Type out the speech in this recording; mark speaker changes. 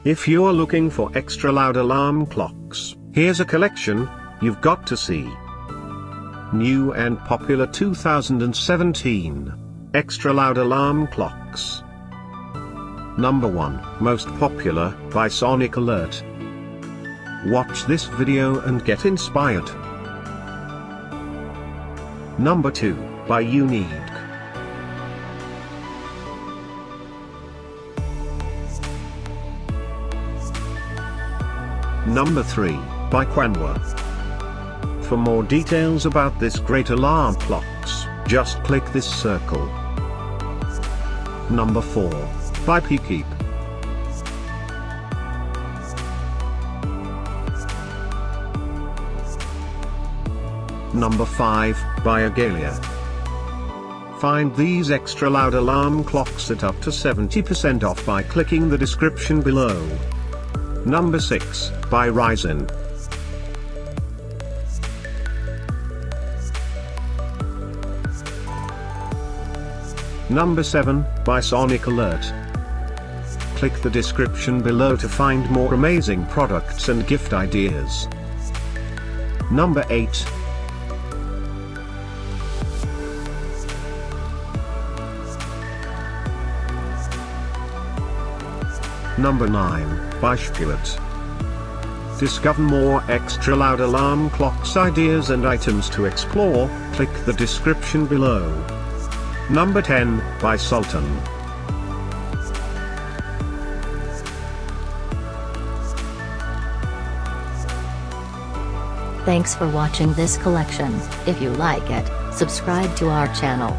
Speaker 1: If you're looking for extra loud alarm clocks, here's a collection you've got to see. New and popular 2017 extra loud alarm clocks. Number 1, most popular, by Sonic Alert. Watch this video and get inspired. Number 2, by U-needQ. Number 3, by Kwanwa. For more details about this great alarm clocks, just click this circle. Number 4, by Peakeep. Number 5, by Agalia. Find these extra loud alarm clocks at up to 70% off by clicking the description below. Number 6, by Reizen. Number 7, by Sonic Alert. Click the description below to find more amazing products and gift ideas. Number 8. Number 9, by Peakeep. Discover more extra loud alarm clocks ideas and items to explore, click the description below. Number 10, by Sultan.
Speaker 2: Thanks for watching this collection. If you like it, subscribe to our channel.